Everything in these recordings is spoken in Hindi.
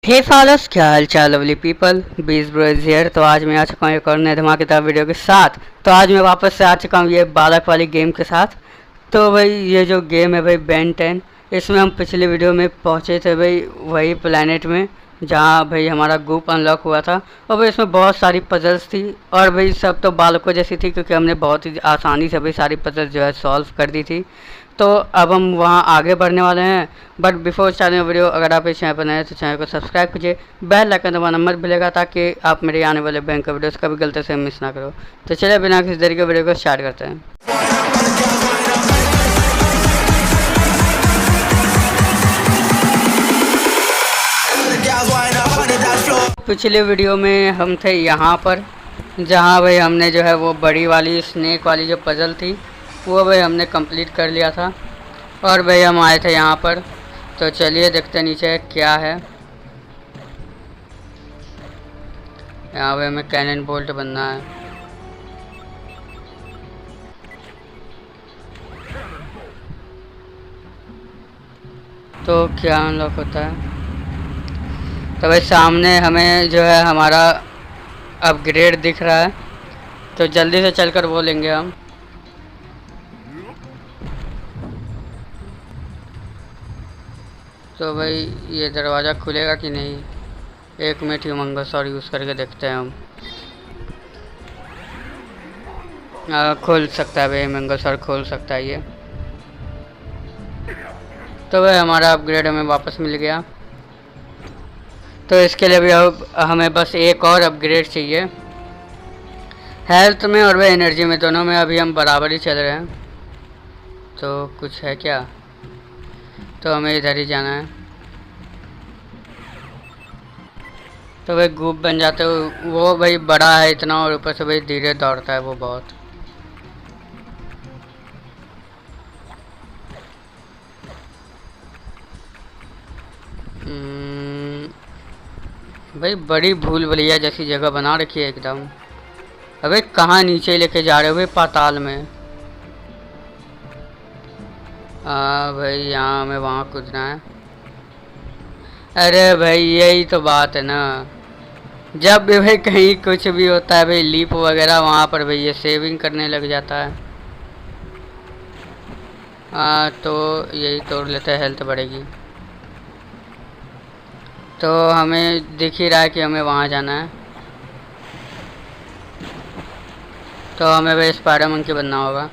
हे फॉलोस, क्या हाल चाल लवली पीपल। बीस ब्रोज हियर। तो आज मैं आ चुका हूँ एक और नए धमाकेदार वीडियो के साथ। तो आज मैं वापस से आ चुका हूँ ये बालक वाली गेम के साथ। तो भाई ये जो गेम है भाई बेन 10, इसमें हम पिछले वीडियो में पहुँचे थे भाई वही प्लैनेट में जहाँ भाई हमारा ग्रुप अनलॉक हुआ था। और भाई इसमें बहुत सारी पजल्स थी और भाई सब तो बालकों जैसी थी क्योंकि हमने बहुत ही आसानी से भाई सारी पजल्स जो है सॉल्व कर दी थी। तो अब हम वहाँ आगे बढ़ने वाले हैं। बट बिफोर स्टार्टिंग वीडियो, अगर आप इस चैनल पर नए हैं तो चैनल को सब्सक्राइब कीजिए, बेल आइकन दबाना मत भूलिएगा ताकि आप मेरे आने वाले बैंक का वीडियोस कभी गलती से मिस ना करो। तो चलिए बिना किसी देरी के वीडियो को स्टार्ट करते हैं। पिछले वीडियो में हम थे यहाँ पर जहाँ भाई हमने जो है वो बड़ी वाली स्नेक वाली जो पजल थी वो भाई हमने कंप्लीट कर लिया था। और भाई हम आए थे यहाँ पर। तो चलिए देखते नीचे क्या है। यहाँ पे हमें कैनन बोल्ट बनना है। तो क्या अनलॉक होता है? तो भाई सामने हमें जो है हमारा अपग्रेड दिख रहा है, तो जल्दी से चलकर वो लेंगे हम। तो भाई ये दरवाज़ा खुलेगा कि नहीं? एक मिनट ह्यूमंगोसॉर यूज़ करके देखते हैं हम। खुल सकता है भाई, ह्यूमंगोसॉर खोल सकता है ये। तो भाई हमारा अपग्रेड हमें वापस मिल गया। तो इसके लिए भी अब हमें बस एक और अपग्रेड चाहिए। हेल्थ में और भाई एनर्जी में, दोनों में अभी हम बराबर ही चल रहे हैं। तो कुछ है क्या? तो हमें इधर ही जाना है। तो भाई ग्रुप बन जाते हो। वो भाई बड़ा है इतना और ऊपर से भाई धीरे दौड़ता है वो बहुत। भाई बड़ी भूल भुलैया जैसी जगह बना रखी है एकदम। अबे कहाँ नीचे लेके जा रहे हो भाई? पाताल में। भाई यहाँ हमें वहाँ कूदना है। अरे भाई यही तो बात है ना, जब भी भाई कहीं कुछ भी होता है भाई लीप वगैरह, वहाँ पर भाई ये सेविंग करने लग जाता है। तो यही तोड़ लेते हैं, हेल्थ बढ़ेगी। तो हमें दिख ही रहा है कि हमें वहाँ जाना है। तो हमें भाई स्पाइडर मंकी बनना होगा।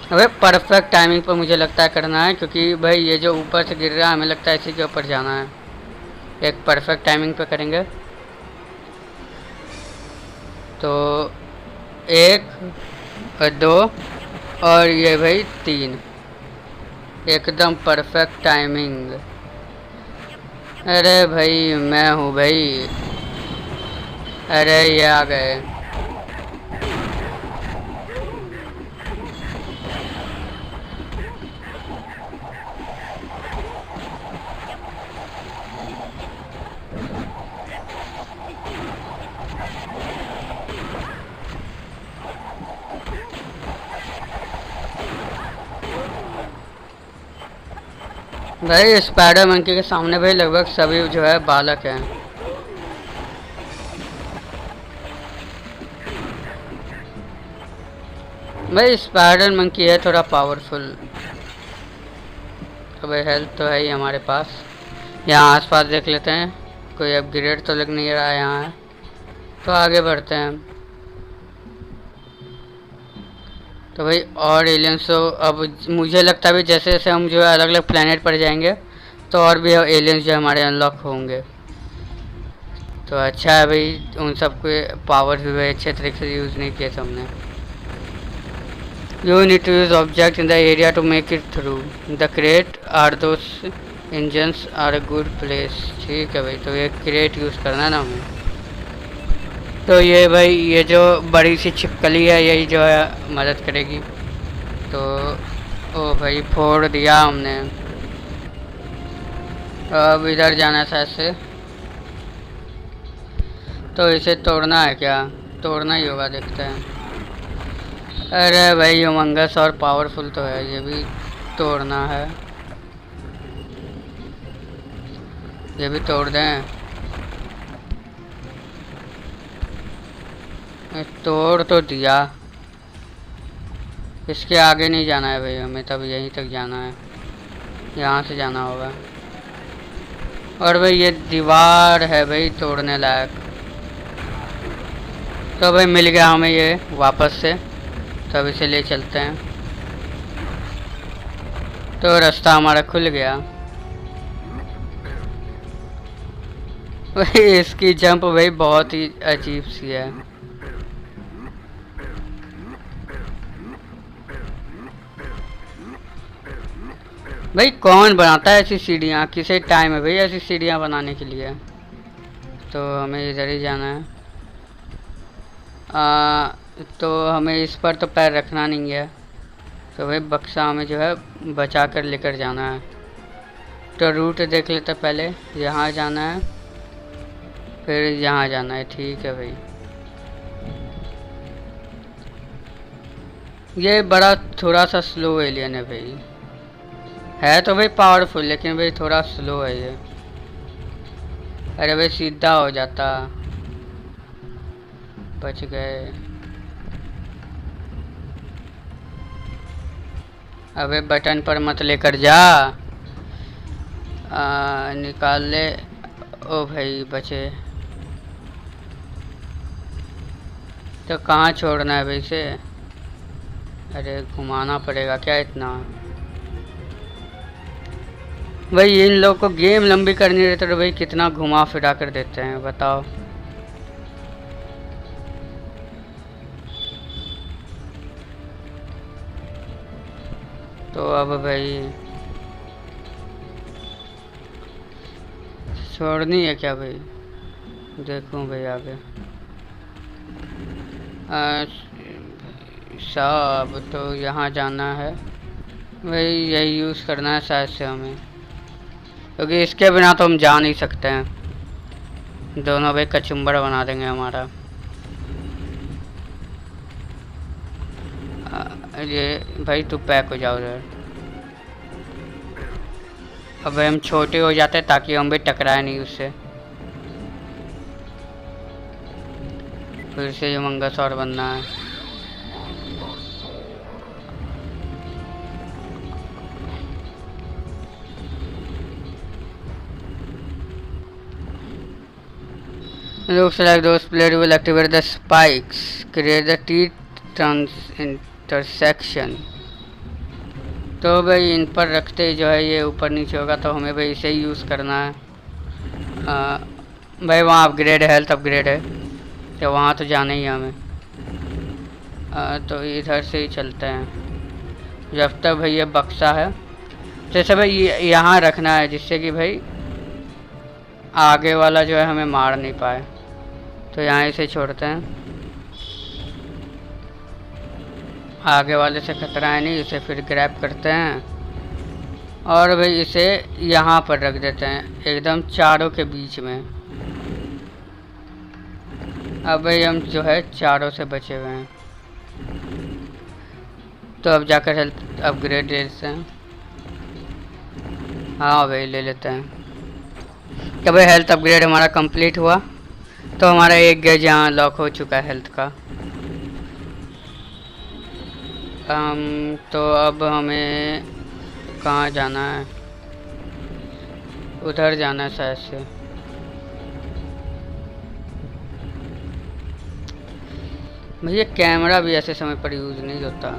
अबे परफेक्ट टाइमिंग पर मुझे लगता है करना है, क्योंकि भाई ये जो ऊपर से गिर रहा है हमें लगता है इसी के ऊपर जाना है। एक परफेक्ट टाइमिंग पे करेंगे। तो 1 और 2 और ये भाई 3, एकदम परफेक्ट टाइमिंग। अरे भाई मैं हूँ भाई। अरे ये आ गए। भाई स्पाइडर मंकी के सामने भाई लगभग सभी जो है बालक हैं। भाई स्पाइडर मंकी है थोड़ा पावरफुल। तो भाई हेल्थ तो है ही हमारे पास। यहाँ आसपास देख लेते हैं, कोई अपग्रेड तो लग नहीं रहा है यहाँ है। तो आगे बढ़ते हैं। तो भाई और एलियंस, तो अब मुझे लगता है भाई जैसे जैसे हम जो है अलग अलग प्लेनेट पर जाएंगे तो और भी एलियंस जो हमारे अनलॉक होंगे। तो अच्छा है भाई, उन सब के पावर भी भाई अच्छे तरीके से यूज़ नहीं किए थे हमने। You need to use object in the area to make it through the crate or those engines are a good place. ठीक है भाई, तो ये क्रेट यूज़ करना है ना हमें। तो ये भाई ये जो बड़ी सी छिपकली है यही जो है मदद करेगी। तो ओ भाई फोड़ दिया हमने। अब इधर जाना है शायद से। तो इसे तोड़ना है क्या? तोड़ना ही होगा, देखते हैं। अरे भाई ह्यूमंगस और पावरफुल तो है, ये भी तोड़ना है। ये भी तोड़ दें। तोड़ तो दिया। इसके आगे नहीं जाना है भाई हमें, तब यहीं तक जाना है, यहाँ से जाना होगा। और भाई ये दीवार है भाई तोड़ने लायक। तो भाई मिल गया हमें ये वापस से, तो अब इसे ले चलते हैं। तो रास्ता हमारा खुल गया। भाई इसकी जंप भाई बहुत ही अजीब सी है। भाई कौन बनाता है ऐसी सीढ़ियाँ, किसे टाइम है भाई ऐसी सीढ़ियाँ बनाने के लिए। तो हमें इधर ही जाना है। तो हमें इस पर तो पैर रखना नहीं है, तो भाई बक्सा हमें जो है बचा कर लेकर जाना है। तो रूट देख लेते पहले, यहाँ जाना है फिर यहाँ जाना है। ठीक है भाई। ये बड़ा थोड़ा सा स्लो एलियन है भाई, है तो भाई पावरफुल, लेकिन भाई थोड़ा स्लो है ये। अरे भाई सीधा हो जाता, बच गए। अबे बटन पर मत लेकर जा, निकाल ले। ओ भाई बचे। तो कहाँ छोड़ना है भाई इसे? अरे घुमाना पड़ेगा क्या इतना? भाई इन लोग को गेम लंबी करनी रहती तो भाई कितना घुमा फिरा कर देते हैं बताओ। तो अब भाई छोड़नी है क्या भाई? देखूं भाई आगे। साहब तो यहाँ जाना है भाई, यही यूज़ करना है शायद से हमें, क्योंकि इसके बिना तो हम जा नहीं सकते हैं। दोनों भाई कचुम्बर बना देंगे हमारा। ये भाई तू पैक हो जाओ उधर। अब हम छोटे हो जाते हैं ताकि हम भी टकराए नहीं उससे। फिर से ये मंगलसूत्र बनना है। Looks like those players will activate the spikes, create the T-trans intersection। तो भाई इन पर रखते जो है ये ऊपर नीचे होगा, तो हमें भाई इसे यूज़ करना है। भाई वहाँ अपग्रेड है, हेल्थ अपग्रेड है, तो वहाँ तो जाना ही है हमें। तो इधर से ही चलते हैं जब तक भाई ये बक्सा है। जैसे भाई यहाँ रखना है जिससे कि भाई आगे वाला जो है हमें मार नहीं पाए। तो यहाँ इसे छोड़ते हैं, आगे वाले से खतरा है नहीं। इसे फिर ग्रैब करते हैं और भाई इसे यहाँ पर रख देते हैं एकदम चारों के बीच में। अब भाई हम जो है चारों से बचे हुए हैं, तो अब जाकर हेल्थ अपग्रेड ले लेते हैं। हाँ भाई ले लेते हैं। तो भाई हेल्थ अपग्रेड हमारा कंप्लीट हुआ, तो हमारा एक गेज यहाँ लॉक हो चुका है हेल्थ का। तो अब हमें कहाँ जाना है? उधर जाना है शायद से। भैया कैमरा भी ऐसे समय पर यूज़ नहीं होता।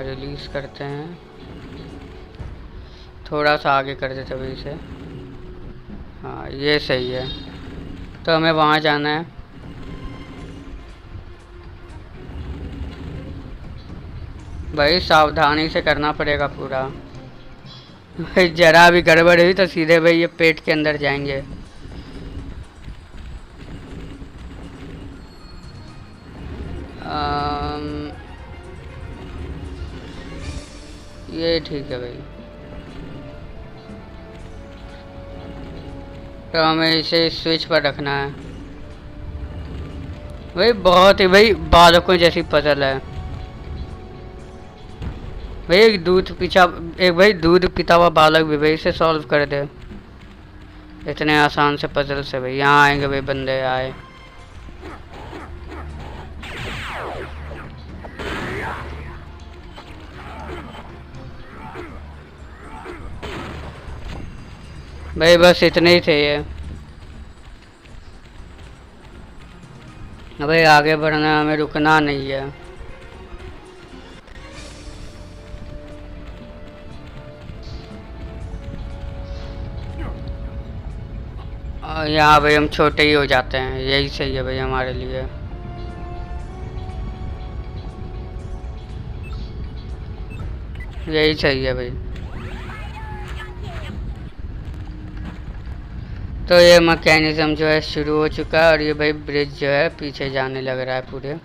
रिलीज़ करते हैं, थोड़ा सा आगे कर देते भाई इसे। हाँ ये सही है। तो हमें वहाँ जाना है। भाई सावधानी से करना पड़ेगा पूरा, भाई जरा भी गड़बड़ हुई तो सीधे भाई ये पेट के अंदर जाएंगे। ये ठीक है भाई। तो हमें इसे स्विच पर रखना है। भाई बहुत ही भाई बालकों जैसी पजल है भाई। एक भाई दूध पीता हुआ बालक भी भाई इसे सॉल्व कर दे। इतने आसान से पजल से भाई। यहाँ आएंगे भाई, बंदे आए। भाई बस इतने ही थे ये। भाई आगे बढ़ना है, हमें रुकना नहीं है। और यहाँ भाई हम छोटे ही हो जाते हैं, यही सही है भाई हमारे लिए। यही सही है भाई। तो ये मैकेनिज्म जो है शुरू हो चुका है और ये भाई ब्रिज जो है पीछे जाने लग रहा है पूरे।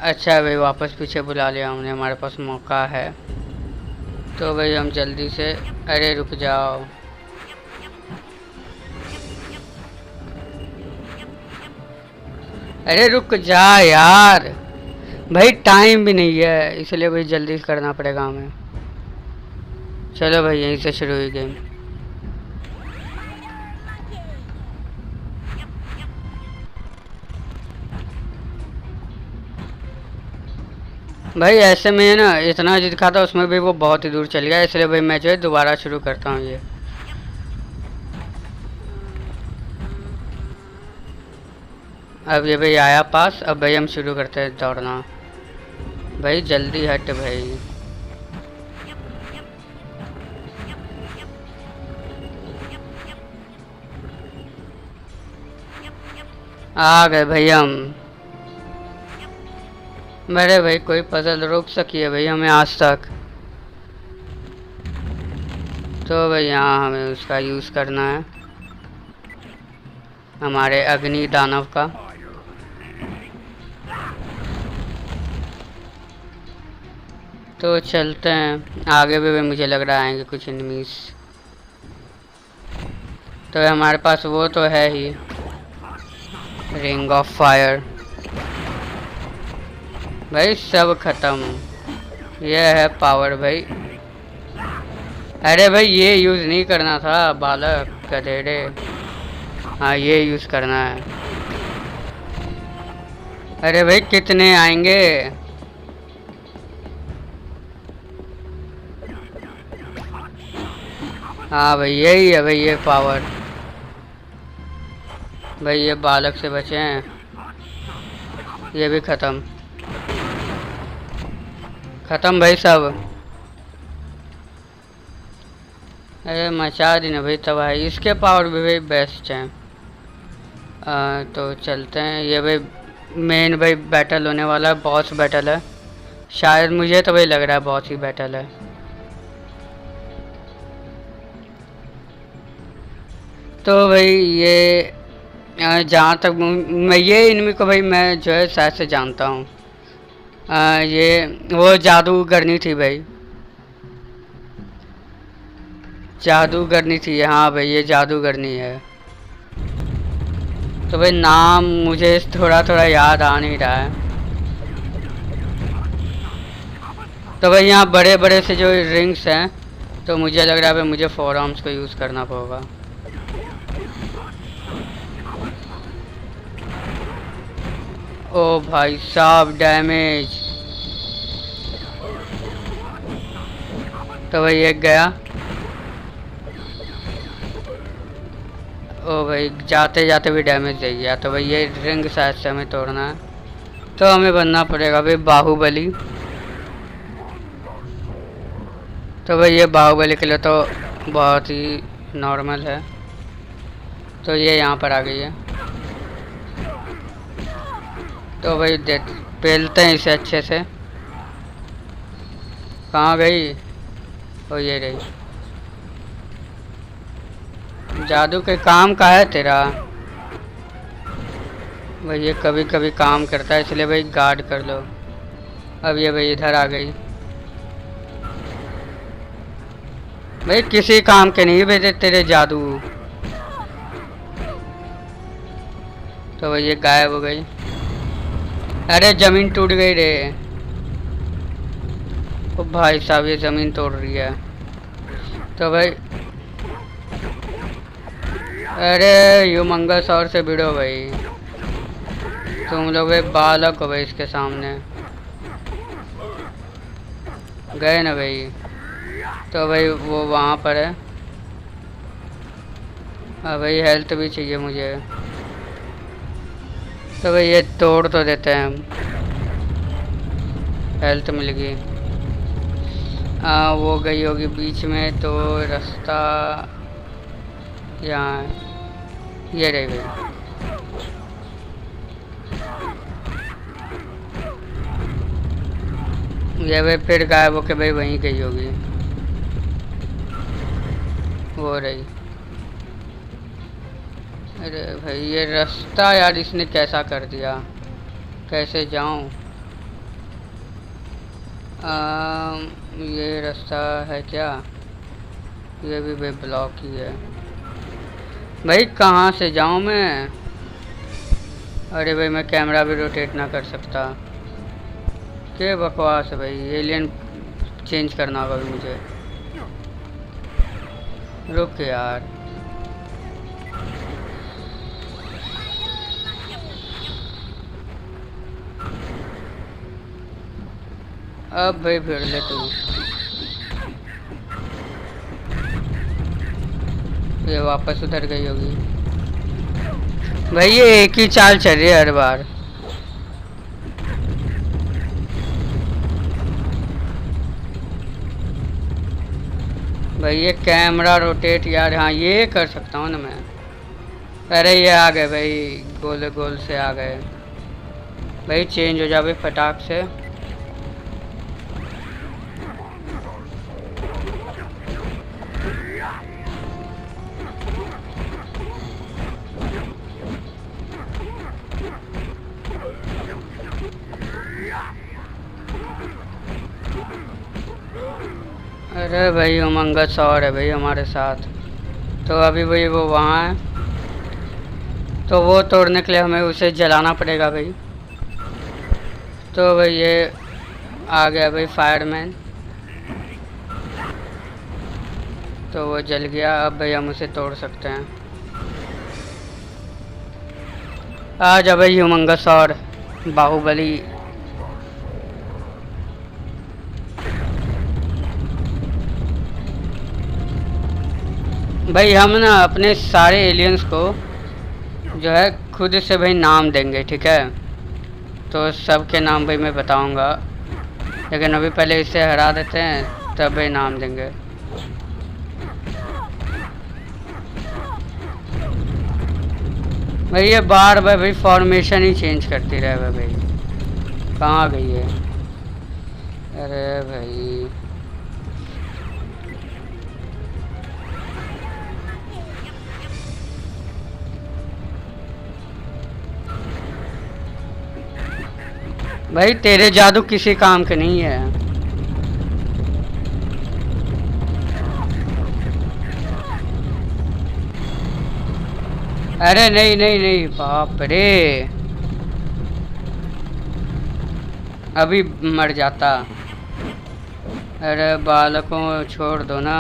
अच्छा भाई वापस पीछे बुला लिया हमने, हमारे पास मौका है। तो भाई हम जल्दी से, अरे रुक जाओ। अरे रुक जा यार, भाई टाइम भी नहीं है, इसलिए भाई जल्दी करना पड़ेगा हमें। चलो भाई यहीं से शुरू हुई गेम। भाई ऐसे में ना इतना जो दिखा था उसमें भी वो बहुत ही दूर चल गया, इसलिए भाई मैं जो है दोबारा शुरू करता हूँ ये। अब ये भाई आया पास, अब भाई हम शुरू करते हैं दौड़ना। भाई जल्दी हट भाई। आ गए भाई हम। मेरे भाई कोई पजल रोक सकी है भाई हमें आज तक? तो भाई यहाँ हमें उसका यूज़ करना है, हमारे अग्नि दानव का। तो चलते हैं आगे भी मुझे लग रहा आएंगे कुछ एनिमीज। तो हमारे पास वो तो है ही, रिंग ऑफ फायर। भाई सब खत्म, ये है पावर भाई। अरे भाई ये यूज़ नहीं करना था बालक गधेड़े। हाँ ये यूज़ करना है। अरे भाई कितने आएंगे? हाँ भाई यही है भाई ये पावर। भाई ये बालक से बचे हैं, ये भी खत्म। खत्म भाई सब। अरे मचा दी ना भाई तबाही, इसके पावर भी भाई बेस्ट हैं। तो चलते हैं। ये भाई मेन भाई बैटल होने वाला है, बॉस बैटल है शायद, मुझे तो भाई लग रहा है बॉस ही बैटल है। तो भाई ये जहाँ तक मैं ये इनमें को भाई मैं जो है शायद से जानता हूँ। ये वो जादूगरनी थी भाई, जादूगरनी थी। हाँ भाई ये जादूगरनी है। तो भाई नाम मुझे थोड़ा थोड़ा याद आ नहीं रहा है। तो भाई यहाँ बड़े बड़े से जो रिंग्स हैं, तो मुझे लग रहा है भाई मुझे फोर आर्म्स को यूज़ करना होगा। ओ भाई साहब डैमेज। तो भाई एक गया। ओ भाई जाते जाते भी डैमेज दे गया। तो भाई ये रिंग शायद से हमें तोड़ना है, तो हमें बनना पड़ेगा भाई बाहुबली। तो भाई ये बाहुबली के लिए तो बहुत ही नॉर्मल है। तो ये यहाँ पर आ गई है। तो भाई पेलते हैं इसे अच्छे से। कहाँ गई? ओ ये रही। जादू के काम का है तेरा भाई, ये कभी कभी काम करता है, इसलिए भाई गार्ड कर लो। अब ये भाई इधर आ गई। भाई किसी काम के नहीं भेजे तेरे जादू। तो भाई ये गायब हो गई। अरे जमीन टूट गई रे। ओ भाई साहब ये ज़मीन तोड़ रही है। तो भाई अरे ह्यूमंगस और से भिड़ो भाई, तुम लोग भाई बालक हो भाई इसके सामने। गए ना भाई। तो भाई वो वहाँ पर है। हाँ भाई हेल्थ भी चाहिए मुझे। तो भाई ये तोड़ तो देते हैं हम। हेल्थ मिल गई। वो गई होगी बीच में, तो रास्ता यहाँ है। ये रही भाई। ये भाई फिर गायब होके भाई वहीं गई होगी। वो रही। अरे भाई ये रास्ता यार इसने कैसा कर दिया, कैसे जाऊं? ये रास्ता है क्या? ये भी भाई ब्लॉक ही है भाई। कहाँ से जाऊं मैं? अरे भाई मैं कैमरा भी रोटेट ना कर सकता। क्या बकवास है भाई। एलियन चेंज करना होगा भी मुझे। रुक यार। अब भाई फिर ले तू। ये वापस उधर गई होगी भाई। ये एक ही चाल चल रही है हर बार। भाई ये कैमरा रोटेट यार, हाँ ये कर सकता हूँ ना मैं। अरे ये आ गए भाई, गोल गोल से आ गए भाई। चेंज हो जा भाई फटाक से। अरे भाई उमंगस और है भाई हमारे साथ। तो अभी भाई वो वहाँ है, तो वो तोड़ने के लिए हमें उसे जलाना पड़ेगा भाई। तो भाई ये आ गया भाई फायरमैन। तो वो जल गया। अब भाई हम उसे तोड़ सकते हैं। आ जा भाई ह्यूमंगस और बाहुबली। भाई हम ना अपने सारे एलियंस को जो है खुद से भाई नाम देंगे, ठीक है? तो सबके नाम भाई मैं बताऊंगा, लेकिन अभी पहले इसे हरा देते हैं तब भाई नाम देंगे। भाई ये बार बार भाई फॉर्मेशन ही चेंज करती रहे भाई। कहाँ गई है? अरे भाई भाई तेरे जादू किसी काम के नहीं है। अरे नहीं नहीं नहीं, बाप रे, अभी मर जाता। अरे बालकों छोड़ दो ना।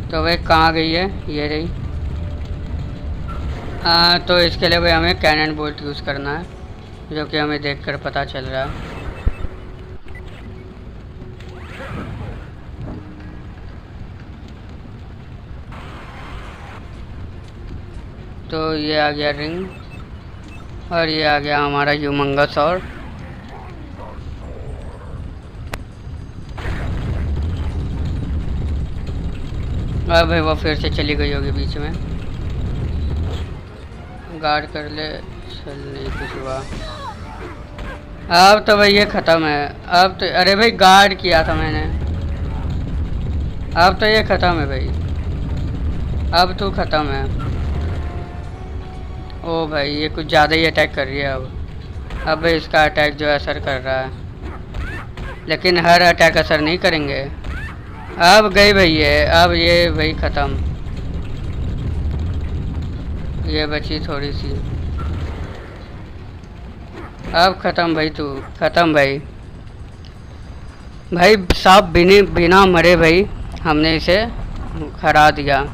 तो भाई कहाँ गई है? ये रही। तो इसके लिए भाई हमें कैनन बोल्ट यूज़ करना है, जो कि हमें देखकर पता चल रहा है। तो ये आ गया रिंग, और ये आ गया हमारा ह्यूमंगस। और अब भाई वो फिर से चली गई होगी बीच में। गार्ड कर ले। चल नहीं कुछ हुआ। अब तो भाई ये ख़त्म है। अब तो अरे भाई गार्ड किया था मैंने। अब तो ये ख़त्म है भाई। अब तो ख़त्म है। ओ भाई ये कुछ ज़्यादा ही अटैक कर रही है अब इसका अटैक जो है असर कर रहा है, लेकिन हर अटैक असर नहीं करेंगे। अब गई भाई ये, अब ये भाई ख़त्म, ये बची थोड़ी सी, अब ख़त्म भाई, तू ख़त्म भाई। भाई साहब बिना मरे भाई हमने इसे हरा दिया।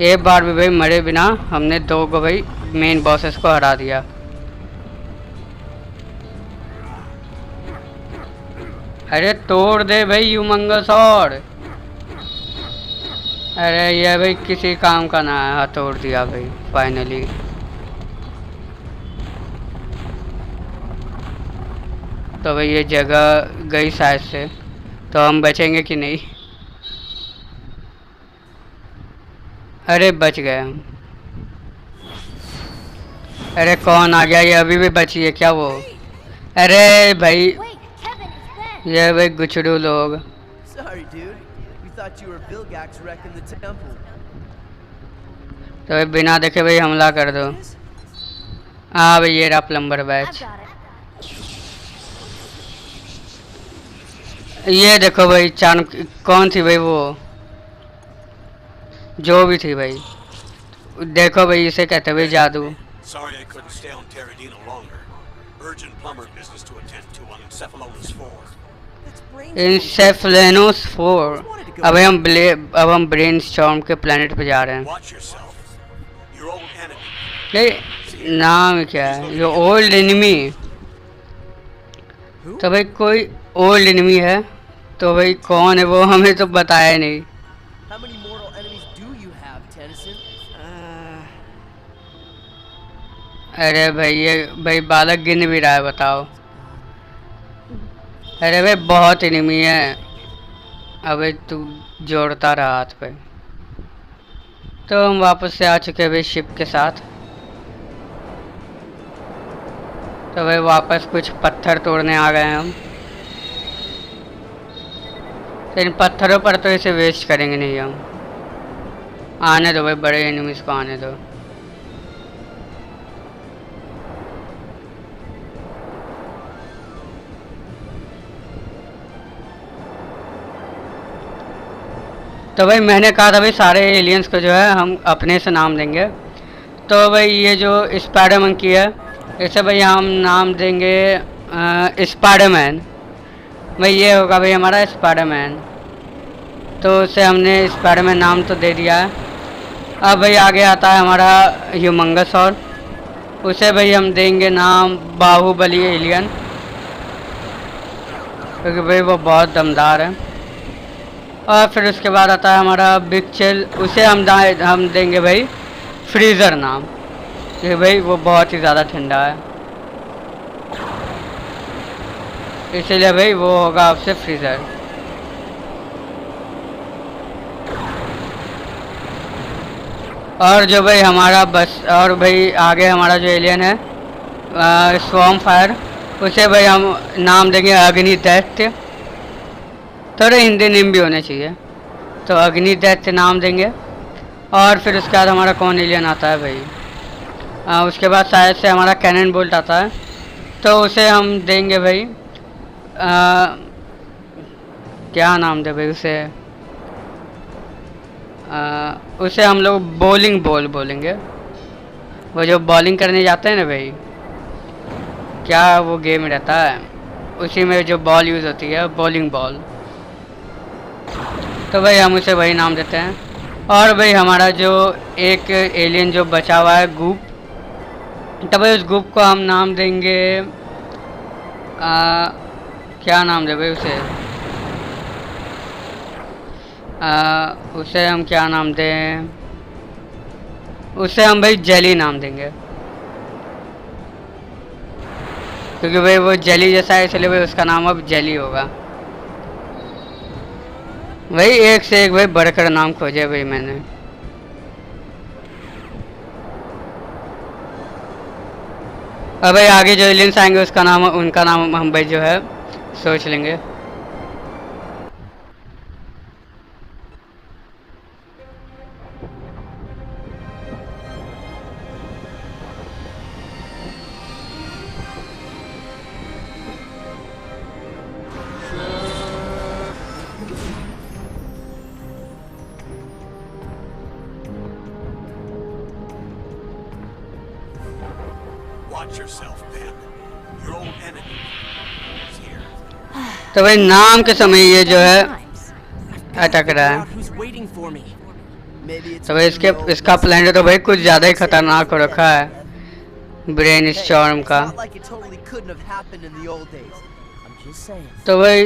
एक बार भी भाई मरे बिना हमने 2 को भाई मेन बॉसेस को हरा दिया। अरे तोड़ दे भाई ह्यूमंगस और, अरे ये भाई किसी काम का ना है, तोड़ दिया भाई फाइनली। तो भाई ये जगह गई शायद से, तो हम बचेंगे कि नहीं? अरे बच गए हम। अरे कौन आ गया? ये अभी भी बची है क्या वो? अरे भाई ये भाई गुचड़ू लोग। तो भाई बिना देखे भाई हमला कर दो। हाँ भाई ये रहा प्लम्बर बैच। ये देखो भाई चाण कौन थी भाई वो, जो भी थी भाई, देखो भाई इसे कहते भाई जादू। इंसेफेलोनस 4। अब हम ब्रेनस्टॉर्म के प्लेनेट पे जा रहे हैं। ये नाम क्या है? ये ओल्ड एनिमी। तो भाई कोई ओल्ड एनिमी है, तो भाई कौन है वो हमें तो बताया नहीं। अरे भाई ये भाई बालक गिन भी रहा है, बताओ। अरे भाई बहुत एनिमी है। अबे तू जोड़ता रहा हाथ पे। तो हम वापस से आ चुके हैं भाई शिप के साथ। तो भाई वापस कुछ पत्थर तोड़ने आ गए हैं हम। तो इन पत्थरों पर तो इसे वेस्ट करेंगे नहीं हम। आने दो भाई, बड़े एनिमीज को आने दो। तो भाई मैंने कहा था भाई सारे एलियंस को जो है हम अपने से नाम देंगे। तो भाई ये जो स्पाइडर मंकी है, इसे भाई हम नाम देंगे स्पाइडरमैन। भाई ये होगा भाई हमारा स्पाइडरमैन। तो उसे हमने स्पाइडरमैन नाम तो दे दिया है। अब भाई आगे आता है हमारा ह्यूमंगस, और उसे भाई हम देंगे नाम बाहुबली एलियन, क्योंकि भाई वो बहुत दमदार है। और फिर उसके बाद आता है हमारा बिग चिल, उसे हम देंगे भाई फ्रीज़र नाम, क्योंकि भाई वो बहुत ही ज़्यादा ठंडा है, इसीलिए भाई वो होगा आपसे फ्रीज़र। और जो भाई हमारा बस, और भाई आगे हमारा जो एलियन है स्वॉर्म फायर, उसे भाई हम नाम देंगे अग्नि दैत्य। थोड़े हिंदी नेम भी होने चाहिए, तो अग्नि दैत्य नाम देंगे। और फिर उसके बाद हमारा कौन एलियन आता है भाई, उसके बाद शायद से हमारा कैनन बोल्ट आता है, तो उसे हम देंगे भाई क्या नाम दे भाई उसे, उसे हम लोग बॉलिंग बॉल बोलेंगे। वो जो बॉलिंग करने जाते हैं ना भाई, क्या वो गेम रहता है, उसी में जो बॉल यूज़ होती है बॉलिंग बॉल, तो भाई हम उसे वही नाम देते हैं। और भाई हमारा जो एक एलियन जो बचा हुआ है गुप, तो भाई उस गुप को हम नाम देंगे क्या नाम दे भाई उसे, उसे हम क्या नाम दें, उसे हम भाई जेली नाम देंगे, क्योंकि भाई वो जेली जैसा है, इसलिए भाई उसका नाम अब जेली होगा। भाई एक से एक भाई बढ़कर नाम खोजे भाई मैंने। अब भाई आगे जो एलियंस आएंगे उसका नाम, उनका नाम हम भाई जो है सोच लेंगे। तो भाई नाम के समय ये जो है अटक रहा है। तो भाई इसका प्लान तो भाई कुछ ज़्यादा ही खतरनाक हो रखा है ब्रेन स्टॉर्म का। तो भाई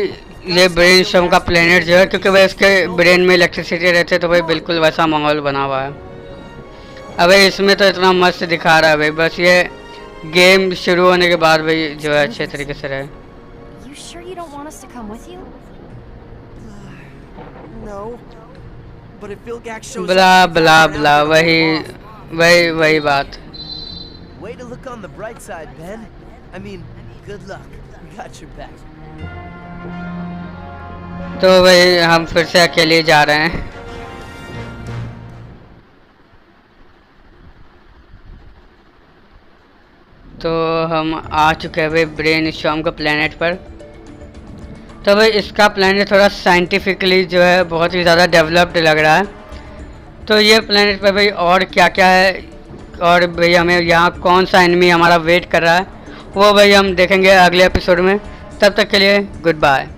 ये ब्रेन स्टॉर्म का प्लेनेट जो है, क्योंकि भाई इसके ब्रेन में इलेक्ट्रिसिटी रहती है, तो भाई बिल्कुल वैसा माहौल बना हुआ है। अब भाई इसमें तो इतना मस्त दिखा रहा है भाई, बस ये गेम शुरू होने के बाद भाई जो है अच्छे तरीके से रहे। ब्ला ब्ला ब्ला, वही बात। Way to look on the bright side, Ben. I mean, good luck. We got your back. तो भाई हम फिर से अकेले जा रहे हैं। तो हम आ चुके हैं भाई ब्रेन स्टॉर्म के प्लेनेट पर। तो भाई इसका प्लेनेट थोड़ा साइंटिफिकली जो है बहुत ही ज़्यादा डेवलप्ड लग रहा है। तो ये प्लेनेट पर भाई और क्या क्या है, और भाई हमें यहाँ कौन सा एनिमी हमारा वेट कर रहा है, वो भाई हम देखेंगे अगले एपिसोड में। तब तक के लिए गुड बाय।